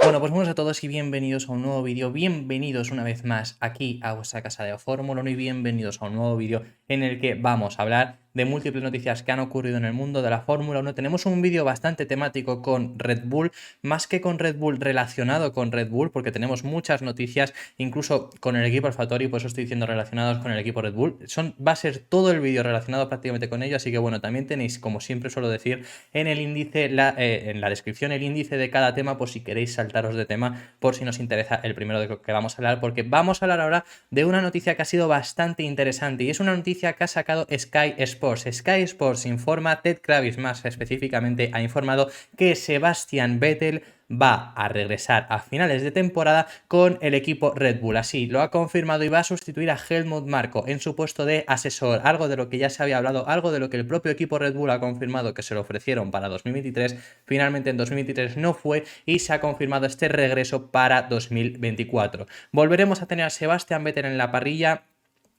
Bueno, pues buenos a todos y bienvenidos a un nuevo vídeo, bienvenidos una vez más aquí a vuestra casa de Fórmula 1 y bienvenidos a un nuevo vídeo en el que vamos a hablar de múltiples noticias que han ocurrido en el mundo de la Fórmula 1. Tenemos un vídeo bastante temático con Red Bull, más que con Red Bull relacionado con Red Bull, porque tenemos muchas noticias, incluso con el equipo AlphaTauri, por eso estoy diciendo relacionados con el equipo Red Bull. Va a ser todo el vídeo relacionado prácticamente con ello, así que bueno, también tenéis, como siempre suelo decir, en el índice, en la descripción, el índice de cada tema, por si queréis saltaros de tema, por si nos interesa el primero de que vamos a hablar, porque vamos a hablar ahora de una noticia que ha sido bastante interesante y es una noticia que ha sacado Sky Sports. Sky Sports informa, Ted Kravitz más específicamente ha informado que Sebastian Vettel va a regresar a finales de temporada con el equipo Red Bull. Así lo ha confirmado y va a sustituir a Helmut Marko en su puesto de asesor, algo de lo que ya se había hablado, algo de lo que el propio equipo Red Bull ha confirmado que se lo ofrecieron para 2023. Finalmente en 2023 no fue y se ha confirmado este regreso para 2024. Volveremos a tener a Sebastian Vettel en la parrilla.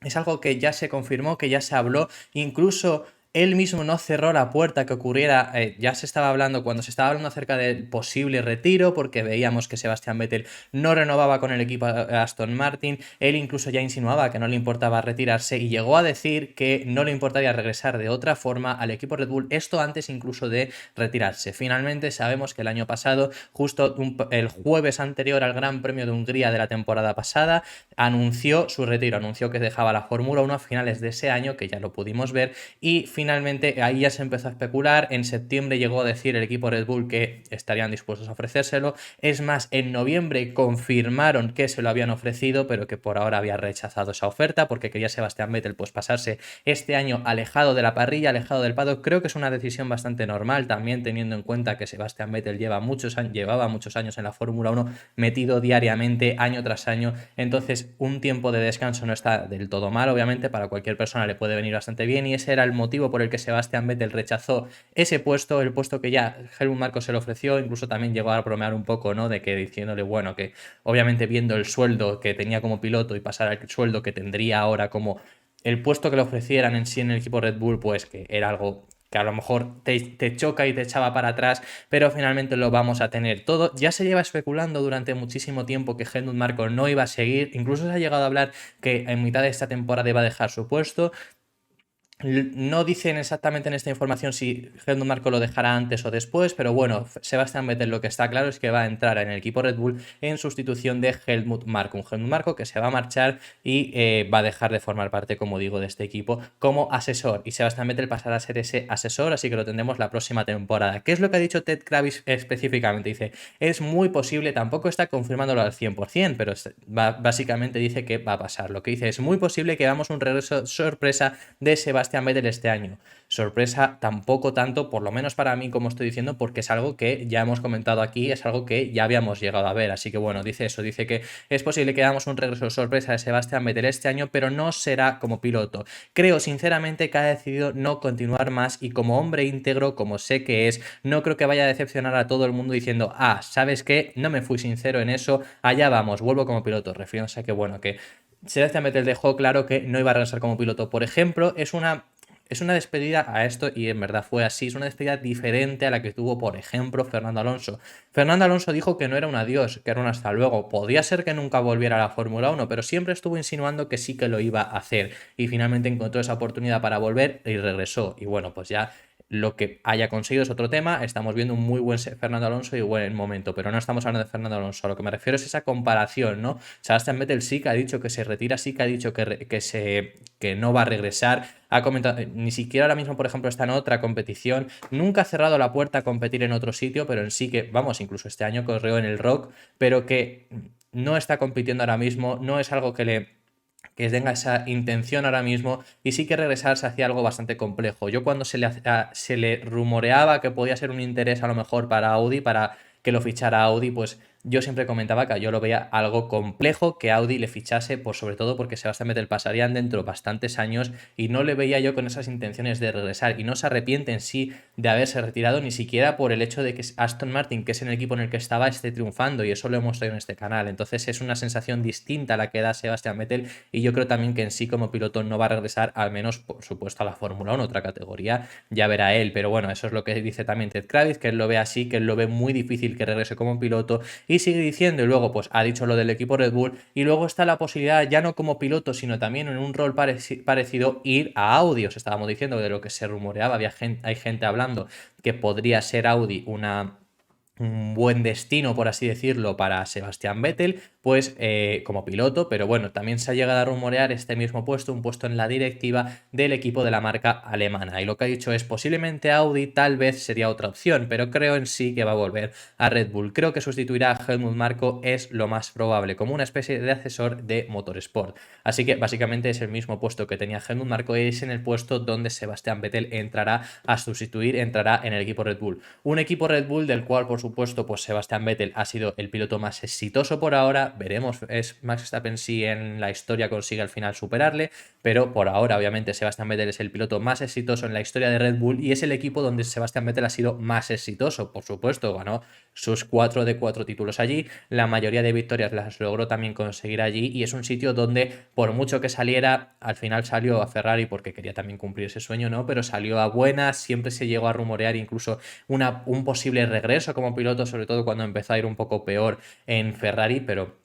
Es algo que ya se confirmó, que ya se habló, incluso él mismo no cerró la puerta que ocurriera, ya se estaba hablando, cuando se estaba hablando acerca del posible retiro, porque veíamos que Sebastian Vettel no renovaba con el equipo Aston Martin, él incluso ya insinuaba que no le importaba retirarse y llegó a decir que no le importaría regresar de otra forma al equipo Red Bull, esto antes incluso de retirarse. Finalmente sabemos que el año pasado, justo el jueves anterior al Gran Premio de Hungría de la temporada pasada, anunció su retiro, anunció que dejaba la Fórmula 1 a finales de ese año, que ya lo pudimos ver, y finalmente ahí ya se empezó a especular. En septiembre llegó a decir el equipo Red Bull que estarían dispuestos a ofrecérselo. Es más, en noviembre confirmaron que se lo habían ofrecido, pero que por ahora había rechazado esa oferta porque quería Sebastian Vettel pues pasarse este año alejado de la parrilla, alejado del paddock. Creo que es una decisión bastante normal también, teniendo en cuenta que Sebastian Vettel llevaba muchos años en la Fórmula 1 metido diariamente, año tras año. Entonces un tiempo de descanso no está del todo mal, obviamente para cualquier persona le puede venir bastante bien, y ese era el motivo por el que Sebastian Vettel rechazó ese puesto, el puesto que ya Helmut Marko se le ofreció. Incluso también llegó a bromear un poco, ¿no? De que diciéndole, bueno, que obviamente viendo el sueldo que tenía como piloto y pasar al sueldo que tendría ahora como el puesto que le ofrecieran en sí en el equipo Red Bull, pues que era algo que a lo mejor te choca y te echaba para atrás, pero finalmente lo vamos a tener todo. Ya se lleva especulando durante muchísimo tiempo que Helmut Marko no iba a seguir, incluso se ha llegado a hablar que en mitad de esta temporada iba a dejar su puesto. No dicen exactamente en esta información si Helmut Marko lo dejará antes o después, pero bueno, Sebastian Vettel lo que está claro es que va a entrar en el equipo Red Bull en sustitución de Helmut Marko. Un Helmut Marko que se va a marchar y va a dejar de formar parte, como digo, de este equipo como asesor. Y Sebastian Vettel pasará a ser ese asesor, así que lo tendremos la próxima temporada. ¿Qué es lo que ha dicho Ted Kravitz específicamente? Dice, es muy posible, tampoco está confirmándolo al 100%, pero básicamente dice que va a pasar. Lo que dice, es muy posible que hagamos un regreso sorpresa de Sebastian Vettel este año. Sorpresa tampoco tanto, por lo menos para mí, como estoy diciendo, porque es algo que ya hemos comentado aquí, es algo que ya habíamos llegado a ver. Así que bueno, dice eso, dice que es posible que hagamos un regreso sorpresa de Sebastian Vettel este año, pero no será como piloto. Creo sinceramente que ha decidido no continuar más, y como hombre íntegro, como sé que es, no creo que vaya a decepcionar a todo el mundo diciendo, ¿sabes qué? No me fui sincero en eso, allá vamos, vuelvo como piloto. Refiriéndose a que bueno, que Sebastian Vettel dejó claro que no iba a regresar como piloto. Por ejemplo, es una despedida a esto, y en verdad fue así, es una despedida diferente a la que tuvo, por ejemplo, Fernando Alonso. Fernando Alonso dijo que no era un adiós, que era un hasta luego. Podía ser que nunca volviera a la Fórmula 1, pero siempre estuvo insinuando que sí que lo iba a hacer. Y finalmente encontró esa oportunidad para volver y regresó. Y bueno, pues ya lo que haya conseguido es otro tema. Estamos viendo un muy buen Fernando Alonso y buen momento, pero no estamos hablando de Fernando Alonso. A lo que me refiero es esa comparación, ¿no? Sebastian Vettel sí que ha dicho que se retira, sí que ha dicho que no va a regresar. Ha comentado, ni siquiera ahora mismo, por ejemplo, está en otra competición. Nunca ha cerrado la puerta a competir en otro sitio, pero en sí que, vamos, incluso este año corrió en el Rock, pero que no está compitiendo ahora mismo, no es algo que tenga esa intención ahora mismo, y sí que regresarse hacia algo bastante complejo. Yo cuando se le rumoreaba que podía ser un interés a lo mejor para Audi, para que lo fichara Audi, pues yo siempre comentaba que yo lo veía algo complejo que Audi le fichase, por sobre todo porque Sebastián Vettel pasarían dentro bastantes años y no le veía yo con esas intenciones de regresar, y no se arrepiente en sí de haberse retirado, ni siquiera por el hecho de que Aston Martin, que es el equipo en el que estaba, esté triunfando, y eso lo hemos traído en este canal. Entonces es una sensación distinta a la que da Sebastián Vettel, y yo creo también que en sí como piloto no va a regresar, al menos por supuesto a la Fórmula 1, otra categoría, ya verá él. Pero bueno, eso es lo que dice también Ted Kravitz, que él lo ve así, que él lo ve muy difícil que regrese como piloto, y y sigue diciendo, y luego pues ha dicho lo del equipo Red Bull, y luego está la posibilidad, ya no como piloto, sino también en un rol parecido, ir a Audi. Os estábamos diciendo de lo que se rumoreaba, hay gente hablando que podría ser Audi un buen destino, por así decirlo, para Sebastián Vettel, pues como piloto, pero bueno, también se ha llegado a rumorear este mismo puesto, un puesto en la directiva del equipo de la marca alemana. Y lo que ha dicho es posiblemente Audi, tal vez sería otra opción, pero creo en sí que va a volver a Red Bull. Creo que sustituirá a Helmut Marko, es lo más probable, como una especie de asesor de Motorsport. Así que básicamente es el mismo puesto que tenía Helmut Marko, es en el puesto donde Sebastián Vettel entrará a sustituir, entrará en el equipo Red Bull. Un equipo Red Bull del cual, por supuesto, pues Sebastián Vettel ha sido el piloto más exitoso por ahora. Veremos, es Max Verstappen si en la historia consigue al final superarle, pero por ahora, obviamente, Sebastián Vettel es el piloto más exitoso en la historia de Red Bull y es el equipo donde Sebastián Vettel ha sido más exitoso. Por supuesto, ganó sus 4 de 4 títulos allí, la mayoría de victorias las logró también conseguir allí y es un sitio donde, por mucho que saliera, al final salió a Ferrari porque quería también cumplir ese sueño, ¿no? Pero salió a buenas, siempre se llegó a rumorear incluso un posible regreso como piloto, sobre todo cuando empezó a ir un poco peor en Ferrari, pero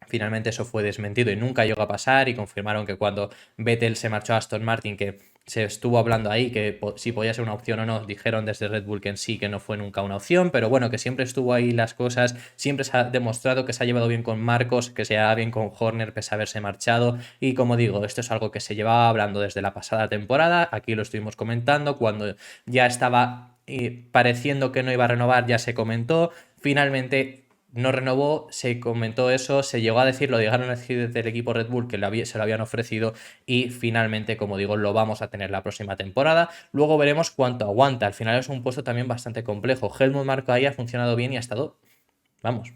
finalmente eso fue desmentido y nunca llegó a pasar y confirmaron que cuando Vettel se marchó a Aston Martin, que se estuvo hablando ahí que si podía ser una opción o no, dijeron desde Red Bull que en sí que no fue nunca una opción, pero bueno, que siempre estuvo ahí las cosas, siempre se ha demostrado que se ha llevado bien con Marcos, que se lleva bien con Horner pese a haberse marchado y como digo, esto es algo que se llevaba hablando desde la pasada temporada, aquí lo estuvimos comentando, cuando ya estaba pareciendo que no iba a renovar ya se comentó, finalmente no renovó, se comentó eso, se llegó a decir, lo llegaron a decir desde el equipo Red Bull que se lo habían ofrecido y finalmente, como digo, lo vamos a tener la próxima temporada. Luego veremos cuánto aguanta. Al final es un puesto también bastante complejo. Helmut Marko ahí ha funcionado bien y ha estado, vamos,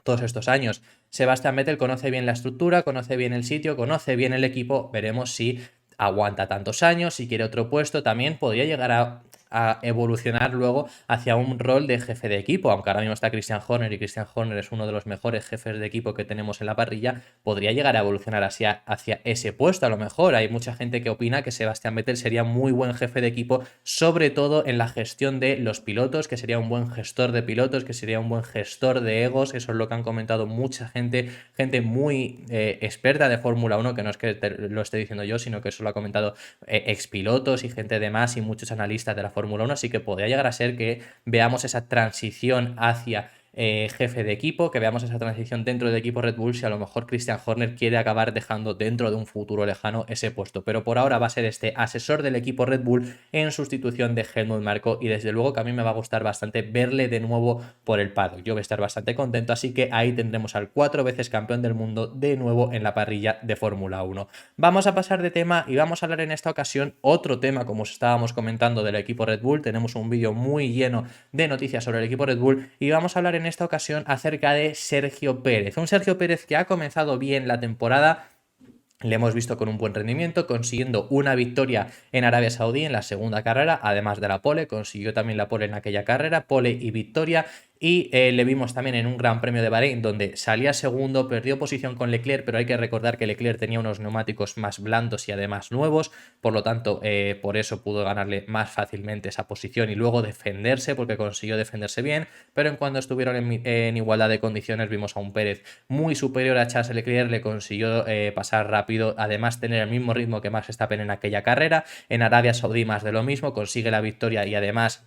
todos estos años. Sebastián Vettel conoce bien la estructura, conoce bien el sitio, conoce bien el equipo. Veremos si aguanta tantos años, si quiere otro puesto, también podría llegar a evolucionar luego hacia un rol de jefe de equipo, aunque ahora mismo está Christian Horner y Christian Horner es uno de los mejores jefes de equipo que tenemos en la parrilla, podría llegar a evolucionar hacia ese puesto. A lo mejor hay mucha gente que opina que Sebastián Vettel sería muy buen jefe de equipo, sobre todo en la gestión de los pilotos, que sería un buen gestor de pilotos, que sería un buen gestor de egos. Eso es lo que han comentado mucha gente muy experta de Fórmula 1, que no es que lo esté diciendo yo, sino que eso lo ha comentado expilotos y gente de más y muchos analistas de la Fórmula 1, así que podría llegar a ser que veamos esa transición hacia jefe de equipo, que veamos esa transición dentro del equipo Red Bull si a lo mejor Christian Horner quiere acabar dejando dentro de un futuro lejano ese puesto, pero por ahora va a ser este asesor del equipo Red Bull en sustitución de Helmut Marko y desde luego que a mí me va a gustar bastante verle de nuevo por el paddock, yo voy a estar bastante contento, así que ahí tendremos al 4 veces campeón del mundo de nuevo en la parrilla de Fórmula 1. Vamos a pasar de tema y vamos a hablar en esta ocasión otro tema, como os estábamos comentando, del equipo Red Bull. Tenemos un vídeo muy lleno de noticias sobre el equipo Red Bull y vamos a hablar en esta ocasión acerca de Sergio Pérez. Un Sergio Pérez que ha comenzado bien la temporada. Le hemos visto con un buen rendimiento, consiguiendo una victoria en Arabia Saudí en la segunda carrera, además de la pole, consiguió también la pole en aquella carrera, pole y victoria, y le vimos también en un Gran Premio de Bahrein donde salía segundo, perdió posición con Leclerc, pero hay que recordar que Leclerc tenía unos neumáticos más blandos y además nuevos, por lo tanto por eso pudo ganarle más fácilmente esa posición y luego defenderse, porque consiguió defenderse bien, pero en cuando estuvieron en igualdad de condiciones vimos a un Pérez muy superior a Charles Leclerc, le consiguió pasar rápido, además tener el mismo ritmo que Max Verstappen en aquella carrera. En Arabia Saudí más de lo mismo, consigue la victoria y además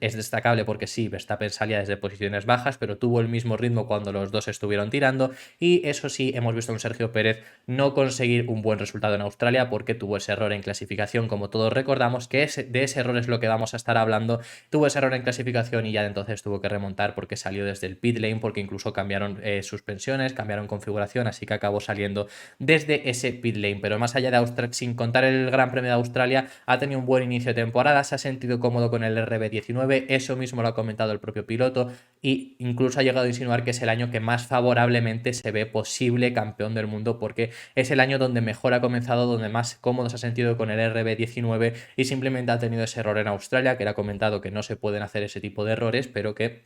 es destacable porque sí, Verstappen salía desde posiciones bajas, pero tuvo el mismo ritmo cuando los dos estuvieron tirando y eso sí, hemos visto a un Sergio Pérez no conseguir un buen resultado en Australia porque tuvo ese error en clasificación, como todos recordamos, que de ese error es lo que vamos a estar hablando. Tuvo ese error en clasificación y ya de entonces tuvo que remontar porque salió desde el pit lane, porque incluso cambiaron suspensiones, cambiaron configuración, así que acabó saliendo desde ese pit lane. Pero más allá de Australia, sin contar el Gran Premio de Australia, ha tenido un buen inicio de temporada, se ha sentido cómodo con el RB19, eso mismo lo ha comentado el propio piloto e incluso ha llegado a insinuar que es el año que más favorablemente se ve posible campeón del mundo porque es el año donde mejor ha comenzado, donde más cómodo se ha sentido con el RB19 y simplemente ha tenido ese error en Australia, que era comentado que no se pueden hacer ese tipo de errores, pero que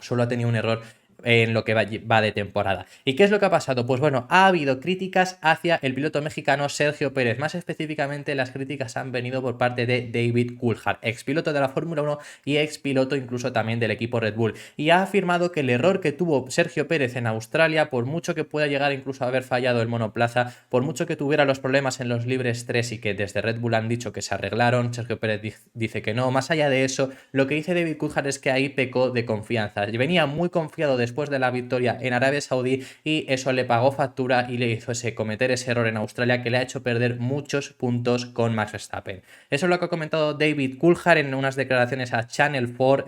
solo ha tenido un error en lo que va de temporada. ¿Y qué es lo que ha pasado? Pues bueno, ha habido críticas hacia el piloto mexicano Sergio Pérez. Más específicamente, las críticas han venido por parte de David Coulthard, expiloto de la Fórmula 1 y expiloto incluso también del equipo Red Bull. Y ha afirmado que el error que tuvo Sergio Pérez en Australia, por mucho que pueda llegar incluso a haber fallado el monoplaza, por mucho que tuviera los problemas en los libres 3 y que desde Red Bull han dicho que se arreglaron, Sergio Pérez dice que no. Más allá de eso, lo que dice David Coulthard es que ahí pecó de confianza. Venía muy confiado después de la victoria en Arabia Saudí y eso le pagó factura y le hizo cometer ese error en Australia que le ha hecho perder muchos puntos con Max Verstappen. Eso es lo que ha comentado David Coulthard en unas declaraciones a Channel 4,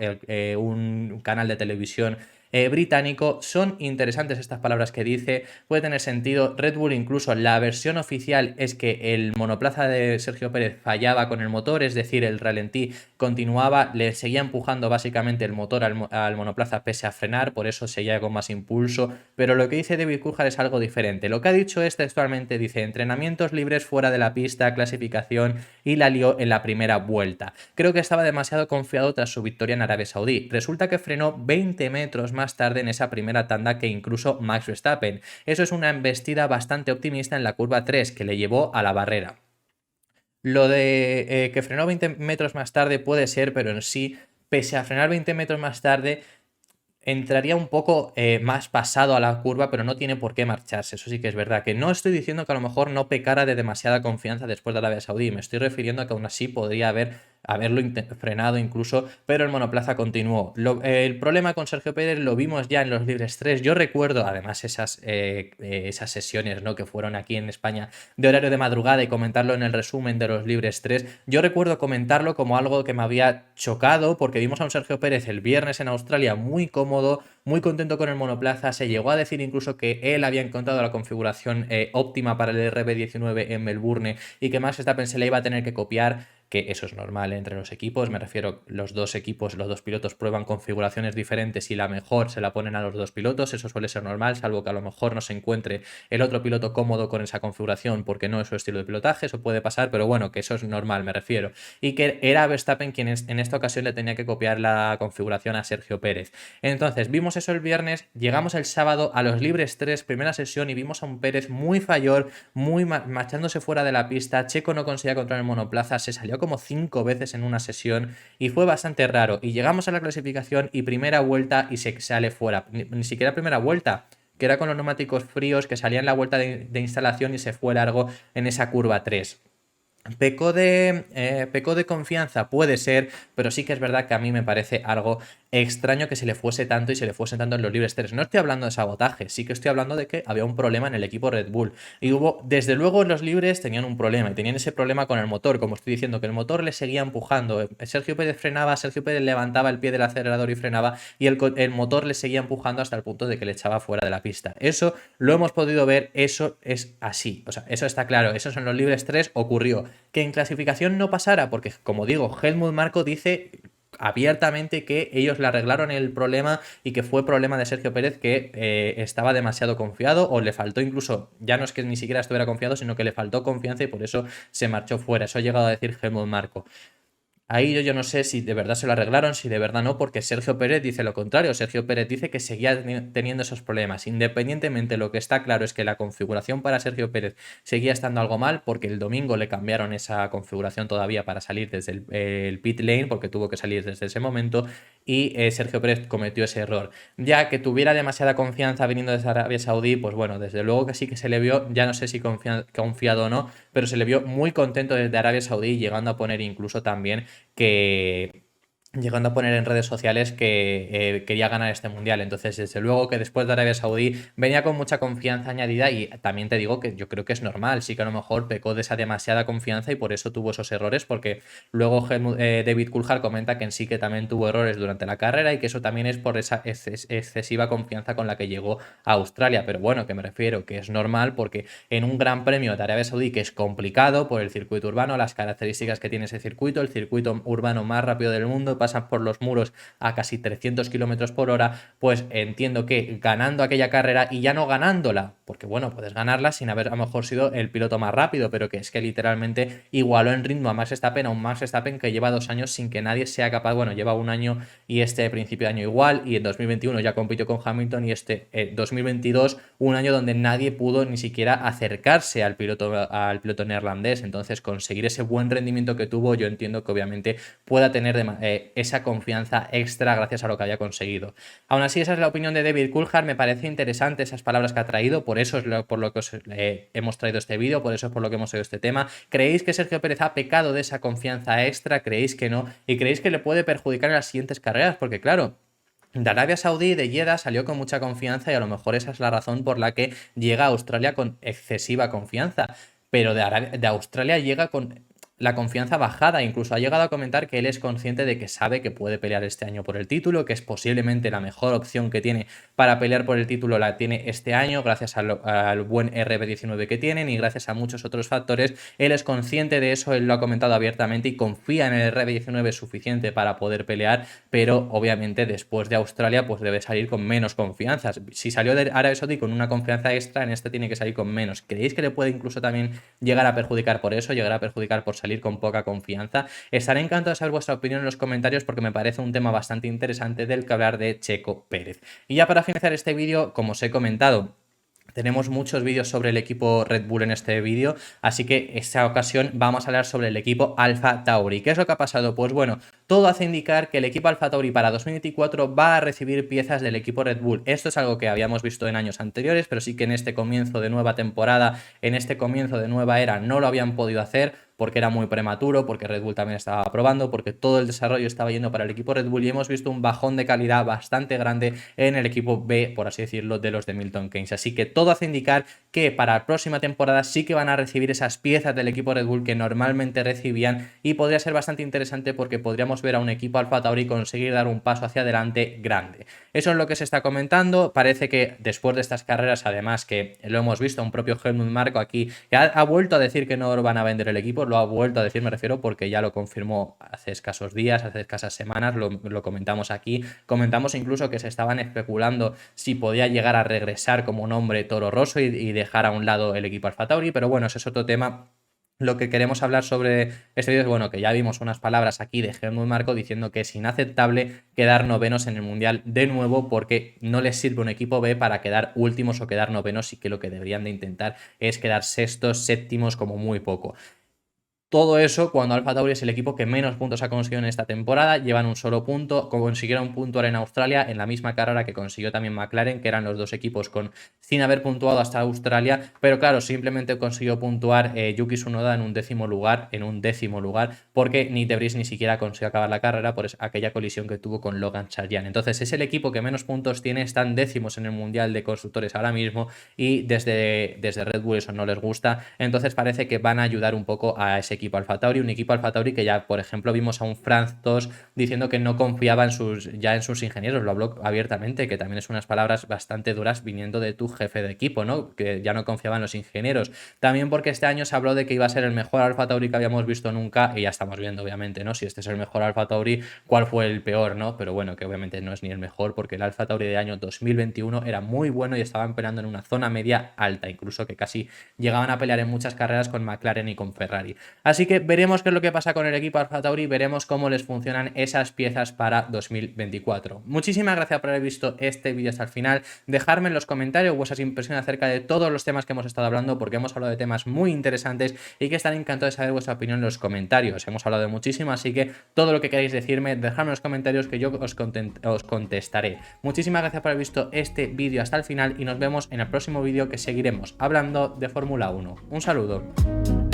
un canal de televisión británico. Son interesantes estas palabras que dice, puede tener sentido. Red Bull, incluso la versión oficial es que el monoplaza de Sergio Pérez fallaba con el motor, es decir, el ralentí continuaba, le seguía empujando básicamente el motor al monoplaza pese a frenar, por eso seguía con más impulso, pero lo que dice David Coulthard es algo diferente. Lo que ha dicho es textualmente, dice, entrenamientos libres fuera de la pista, clasificación, y la lió en la primera vuelta. Creo que estaba demasiado confiado tras su victoria en Arabia Saudí. Resulta que frenó 20 metros más tarde en esa primera tanda que incluso Max Verstappen. Eso es una embestida bastante optimista en la curva 3 que le llevó a la barrera. Lo de que frenó 20 metros más tarde puede ser, pero en sí, pese a frenar 20 metros más tarde, entraría un poco más pasado a la curva, pero no tiene por qué marcharse. Eso sí que es verdad. Que no estoy diciendo que a lo mejor no pecara de demasiada confianza después de Arabia Saudí. Me estoy refiriendo a que aún así podría haberlo frenado incluso, pero el monoplaza continuó. El problema con Sergio Pérez lo vimos ya en los libres 3. Yo recuerdo además esas sesiones, ¿no?, que fueron aquí en España de horario de madrugada y comentarlo en el resumen de los libres 3. Yo recuerdo comentarlo como algo que me había chocado porque vimos a un Sergio Pérez el viernes en Australia muy cómodo, muy contento con el monoplaza. Se llegó a decir incluso que él había encontrado la configuración óptima para el RB19 en Melbourne y que Max Verstappen se le iba a tener que copiar, que eso es normal entre los equipos, me refiero, los dos equipos, los dos pilotos prueban configuraciones diferentes y la mejor se la ponen a los dos pilotos, eso suele ser normal, salvo que a lo mejor no se encuentre el otro piloto cómodo con esa configuración porque no es su estilo de pilotaje, eso puede pasar, pero bueno, que eso es normal, me refiero. Y que era Verstappen quien en esta ocasión le tenía que copiar la configuración a Sergio Pérez. Entonces, vimos eso el viernes, llegamos el sábado a los libres 3, primera sesión, y vimos a un Pérez muy fallor, muy marchándose fuera de la pista. Checo no conseguía controlar el monoplaza, se salió como 5 veces en una sesión y fue bastante raro. Y llegamos a la clasificación y primera vuelta y se sale fuera. Ni siquiera primera vuelta, que era con los neumáticos fríos, que salía en la vuelta de instalación y se fue largo en esa curva 3. Pecó de confianza, puede ser, pero sí que es verdad que a mí me parece algo extraño que se le fuese tanto y se le fuese tanto en los libres 3. No estoy hablando de sabotaje, sí que estoy hablando de que había un problema en el equipo Red Bull. Y desde luego en los libres tenían un problema, y tenían ese problema con el motor, como estoy diciendo, que el motor le seguía empujando. Sergio Pérez frenaba, Sergio Pérez levantaba el pie del acelerador y frenaba, y el motor le seguía empujando hasta el punto de que le echaba fuera de la pista. Eso lo hemos podido ver, eso es así. O sea, eso está claro, eso en los libres 3 ocurrió. Que en clasificación no pasara, porque como digo, Helmut Marko dice abiertamente que ellos le arreglaron el problema y que fue problema de Sergio Pérez, que estaba demasiado confiado, o le faltó incluso, ya no es que ni siquiera estuviera confiado, sino que le faltó confianza y por eso se marchó fuera. Eso ha llegado a decir Helmut Marko. Ahí yo no sé si de verdad se lo arreglaron, si de verdad no, porque Sergio Pérez dice lo contrario. Sergio Pérez dice que seguía teniendo esos problemas. Independientemente, lo que está claro es que la configuración para Sergio Pérez seguía estando algo mal, porque el domingo le cambiaron esa configuración todavía para salir desde el pit lane, porque tuvo que salir desde ese momento, y Sergio Pérez cometió ese error. Ya que tuviera demasiada confianza viniendo desde Arabia Saudí, pues bueno, desde luego que sí que se le vio, ya no sé si confiado o no, pero se le vio muy contento desde Arabia Saudí, llegando a poner incluso también llegando a poner en redes sociales que quería ganar este mundial. Entonces, desde luego que después de Arabia Saudí venía con mucha confianza añadida, y también te digo que yo creo que es normal, sí que a lo mejor pecó de esa demasiada confianza y por eso tuvo esos errores, porque luego David Coulthard comenta que en sí que también tuvo errores durante la carrera y que eso también es por esa excesiva confianza con la que llegó a Australia. Pero bueno, que me refiero que es normal porque en un gran premio de Arabia Saudí, que es complicado por el circuito urbano, las características que tiene ese circuito, el circuito urbano más rápido del mundo, pasan por los muros a casi 300 kilómetros por hora, pues entiendo que ganando aquella carrera y ya no ganándola, porque bueno, puedes ganarla sin haber a lo mejor sido el piloto más rápido, pero que es que literalmente igualó en ritmo a Max Verstappen, a un Max Verstappen que lleva 2 años sin que nadie sea capaz, bueno, lleva 1 año y este principio de año igual, y en 2021 ya compitió con Hamilton, y este 2022 un año donde nadie pudo ni siquiera acercarse al piloto neerlandés. Entonces conseguir ese buen rendimiento que tuvo, yo entiendo que obviamente pueda tener esa confianza extra gracias a lo que haya conseguido. Aún así, esa es la opinión de David Coulthard. Me parece interesante esas palabras que ha traído, por eso es por lo que hemos traído este vídeo, por eso es por lo que hemos traído este tema. ¿Creéis que Sergio Pérez ha pecado de esa confianza extra? ¿Creéis que no? ¿Y creéis que le puede perjudicar en las siguientes carreras? Porque claro, de Arabia Saudí, de Jeddah, salió con mucha confianza y a lo mejor esa es la razón por la que llega a Australia con excesiva confianza. Pero de Australia llega con la confianza bajada, incluso ha llegado a comentar que él es consciente de que sabe que puede pelear este año por el título, que es posiblemente la mejor opción que tiene para pelear por el título, la tiene este año gracias al buen RB19 que tienen y gracias a muchos otros factores. Él es consciente de eso, él lo ha comentado abiertamente y confía en el RB19 suficiente para poder pelear, pero obviamente después de Australia pues debe salir con menos confianza. Si salió de Arabia Saudí con una confianza extra, en este tiene que salir con menos. ¿Creéis que le puede incluso también llegar a perjudicar por eso, llegar a perjudicar por salir con poca confianza? Estaré encantado de saber vuestra opinión en los comentarios porque me parece un tema bastante interesante del que hablar de Checo Pérez. Y ya para finalizar este vídeo, como os he comentado, tenemos muchos vídeos sobre el equipo Red Bull en este vídeo, así que esta ocasión vamos a hablar sobre el equipo Alfa Tauri. ¿Qué es lo que ha pasado? Pues bueno, todo hace indicar que el equipo Alfa Tauri para 2024 va a recibir piezas del equipo Red Bull. Esto es algo que habíamos visto en años anteriores, pero sí que en este comienzo de nueva temporada, en este comienzo de nueva era, no lo habían podido hacer porque era muy prematuro, porque Red Bull también estaba probando, porque todo el desarrollo estaba yendo para el equipo Red Bull y hemos visto un bajón de calidad bastante grande en el equipo B, por así decirlo, de los de Milton Keynes. Así que todo hace indicar que para la próxima temporada sí que van a recibir esas piezas del equipo Red Bull que normalmente recibían y podría ser bastante interesante porque podríamos ver a un equipo Alfa Tauri conseguir dar un paso hacia adelante grande. Eso es lo que se está comentando. Parece que después de estas carreras, además que lo hemos visto, un propio Helmut Marko aquí que ha vuelto a decir que no van a vender el equipo, lo ha vuelto a decir, me refiero, porque ya lo confirmó hace escasos días, hace escasas semanas, lo comentamos aquí, comentamos incluso que se estaban especulando si podía llegar a regresar como un hombre Toro Rosso y dejar a un lado el equipo Alfa Tauri, pero bueno, ese es otro tema. Lo que queremos hablar sobre este vídeo es, bueno, que ya vimos unas palabras aquí de Helmut Marko diciendo que es inaceptable quedar novenos en el Mundial de nuevo porque no les sirve un equipo B para quedar últimos o quedar novenos y que lo que deberían de intentar es quedar sextos, séptimos como muy poco. Todo eso cuando Alfa Tauri es el equipo que menos puntos ha conseguido en esta temporada, llevan un solo punto, consiguieron puntuar en Australia en la misma carrera que consiguió también McLaren, que eran los dos equipos sin haber puntuado hasta Australia, pero claro, simplemente consiguió puntuar Yuki Tsunoda en un décimo lugar, porque ni De Vries ni siquiera consiguió acabar la carrera por aquella colisión que tuvo con Logan Sargeant. Entonces es el equipo que menos puntos tiene, están décimos en el Mundial de Constructores ahora mismo y desde Red Bull eso no les gusta, entonces parece que van a ayudar un poco a ese equipo Alfa Tauri, un equipo Alfa Tauri que ya, por ejemplo, vimos a un Franz Tost diciendo que no confiaba en sus ingenieros, lo habló abiertamente, que también es unas palabras bastante duras viniendo de tu jefe de equipo, ¿no? Que ya no confiaba en los ingenieros. También porque este año se habló de que iba a ser el mejor Alfa Tauri que habíamos visto nunca y ya estamos viendo, obviamente, ¿no? Si este es el mejor Alfa Tauri, ¿cuál fue el peor, no? Pero bueno, que obviamente no es ni el mejor porque el Alfa Tauri de año 2021 era muy bueno y estaban peleando en una zona media alta, incluso que casi llegaban a pelear en muchas carreras con McLaren y con Ferrari. Así que veremos qué es lo que pasa con el equipo Alfa Tauri, veremos cómo les funcionan esas piezas para 2024. Muchísimas gracias por haber visto este vídeo hasta el final. Dejadme en los comentarios vuestras impresiones acerca de todos los temas que hemos estado hablando, porque hemos hablado de temas muy interesantes y que estaré encantado de saber vuestra opinión en los comentarios. Hemos hablado de muchísimo, así que todo lo que queráis decirme, dejadme en los comentarios que yo os contestaré. Muchísimas gracias por haber visto este vídeo hasta el final y nos vemos en el próximo vídeo que seguiremos hablando de Fórmula 1. Un saludo.